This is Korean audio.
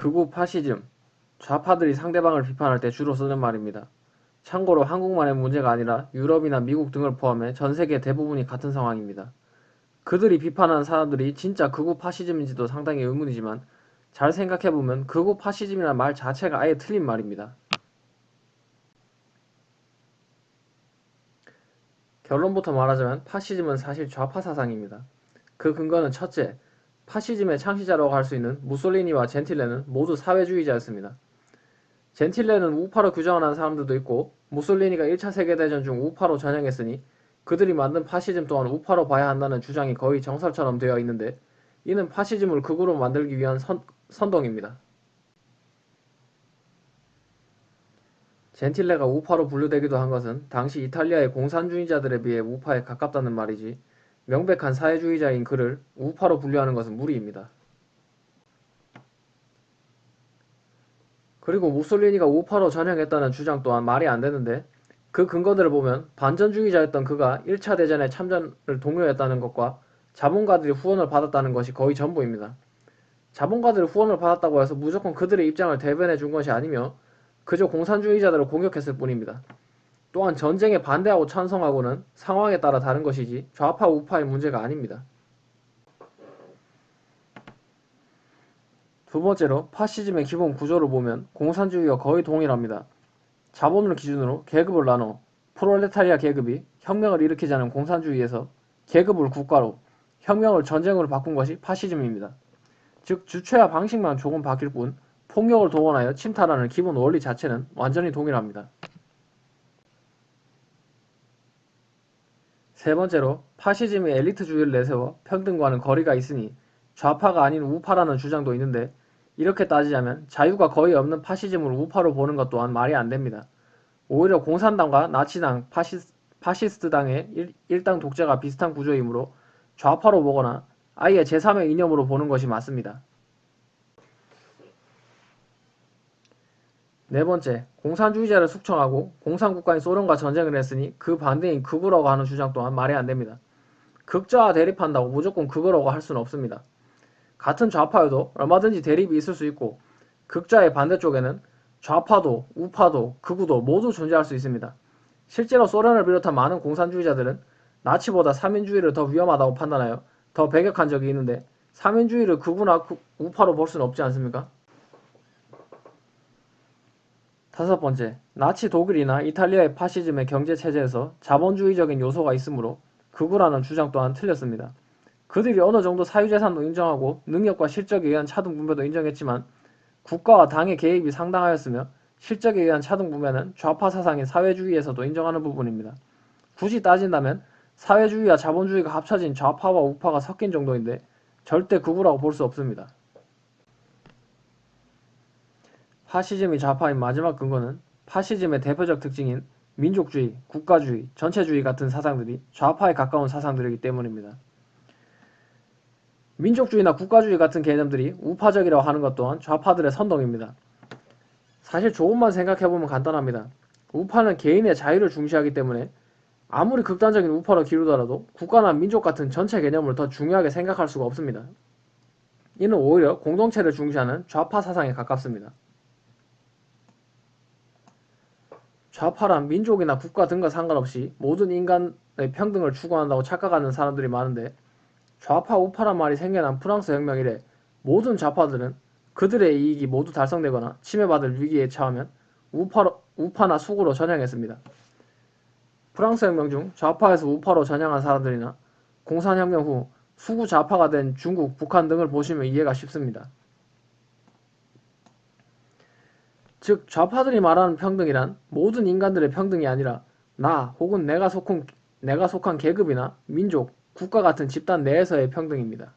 극우 파시즘, 좌파들이 상대방을 비판할 때 주로 쓰는 말입니다. 참고로 한국만의 문제가 아니라 유럽이나 미국 등을 포함해 전 세계 대부분이 같은 상황입니다. 그들이 비판하는 사람들이 진짜 극우 파시즘인지도 상당히 의문이지만 잘 생각해보면 극우 파시즘이라는 말 자체가 아예 틀린 말입니다. 결론부터 말하자면 파시즘은 사실 좌파 사상입니다. 그 근거는 첫째, 파시즘의 창시자라고 할 수 있는 무솔리니와 젠틸레는 모두 사회주의자였습니다. 젠틸레는 우파로 규정하는 사람들도 있고 무솔리니가 1차 세계대전 중 우파로 전향했으니 그들이 만든 파시즘 또한 우파로 봐야 한다는 주장이 거의 정설처럼 되어 있는데 이는 파시즘을 극우로 만들기 위한 선동입니다. 젠틸레가 우파로 분류되기도 한 것은 당시 이탈리아의 공산주의자들에 비해 우파에 가깝다는 말이지 명백한 사회주의자인 그를 우파로 분류하는 것은 무리입니다. 그리고 무솔리니가 우파로 전향했다는 주장 또한 말이 안 되는데 그 근거들을 보면 반전주의자였던 그가 1차 대전에 참전을 독려했다는 것과 자본가들이 후원을 받았다는 것이 거의 전부입니다. 자본가들이 후원을 받았다고 해서 무조건 그들의 입장을 대변해 준 것이 아니며 그저 공산주의자들을 공격했을 뿐입니다. 또한 전쟁에 반대하고 찬성하고는 상황에 따라 다른 것이지 좌파 우파의 문제가 아닙니다. 두 번째로 파시즘의 기본 구조를 보면 공산주의와 거의 동일합니다. 자본을 기준으로 계급을 나눠 프롤레타리아 계급이 혁명을 일으키자는 공산주의에서 계급을 국가로, 혁명을 전쟁으로 바꾼 것이 파시즘입니다. 즉 주체와 방식만 조금 바뀔 뿐 폭력을 동원하여 침탈하는 기본 원리 자체는 완전히 동일합니다. 세 번째로 파시즘이 엘리트주의를 내세워 평등과는 거리가 있으니 좌파가 아닌 우파라는 주장도 있는데 이렇게 따지자면 자유가 거의 없는 파시즘을 우파로 보는 것 또한 말이 안 됩니다. 오히려 공산당과 나치당, 파시스트당의 일당 독재가 비슷한 구조이므로 좌파로 보거나 아예 제3의 이념으로 보는 것이 맞습니다. 네 번째, 공산주의자를 숙청하고 공산국가인 소련과 전쟁을 했으니 그 반대인 극우라고 하는 주장 또한 말이 안 됩니다. 극자와 대립한다고 무조건 극우라고 할 수는 없습니다. 같은 좌파여도 얼마든지 대립이 있을 수 있고 극자의 반대쪽에는 좌파도 우파도 극우도 모두 존재할 수 있습니다. 실제로 소련을 비롯한 많은 공산주의자들은 나치보다 삼인주의를 더 위험하다고 판단하여 더 배격한 적이 있는데 삼인주의를 극우나 우파로 볼 수는 없지 않습니까? 다섯 번째, 나치 독일이나 이탈리아의 파시즘의 경제체제에서 자본주의적인 요소가 있으므로 극우라는 주장 또한 틀렸습니다. 그들이 어느 정도 사유재산도 인정하고 능력과 실적에 의한 차등분배도 인정했지만 국가와 당의 개입이 상당하였으며 실적에 의한 차등분배는 좌파 사상인 사회주의에서도 인정하는 부분입니다. 굳이 따진다면 사회주의와 자본주의가 합쳐진 좌파와 우파가 섞인 정도인데 절대 극우라고 볼 수 없습니다. 파시즘이 좌파인 마지막 근거는 파시즘의 대표적 특징인 민족주의, 국가주의, 전체주의 같은 사상들이 좌파에 가까운 사상들이기 때문입니다. 민족주의나 국가주의 같은 개념들이 우파적이라고 하는 것 또한 좌파들의 선동입니다. 사실 조금만 생각해보면 간단합니다. 우파는 개인의 자유를 중시하기 때문에 아무리 극단적인 우파로 기르더라도 국가나 민족 같은 전체 개념을 더 중요하게 생각할 수가 없습니다. 이는 오히려 공동체를 중시하는 좌파 사상에 가깝습니다. 좌파란 민족이나 국가 등과 상관없이 모든 인간의 평등을 추구한다고 착각하는 사람들이 많은데 좌파 우파란 말이 생겨난 프랑스 혁명 이래 모든 좌파들은 그들의 이익이 모두 달성되거나 침해받을 위기에 처하면 우파나 수구로 전향했습니다. 프랑스 혁명 중 좌파에서 우파로 전향한 사람들이나 공산혁명 후 수구 좌파가 된 중국, 북한 등을 보시면 이해가 쉽습니다. 즉 좌파들이 말하는 평등이란 모든 인간들의 평등이 아니라 나 혹은 내가 속한 계급이나 민족, 국가 같은 집단 내에서의 평등입니다.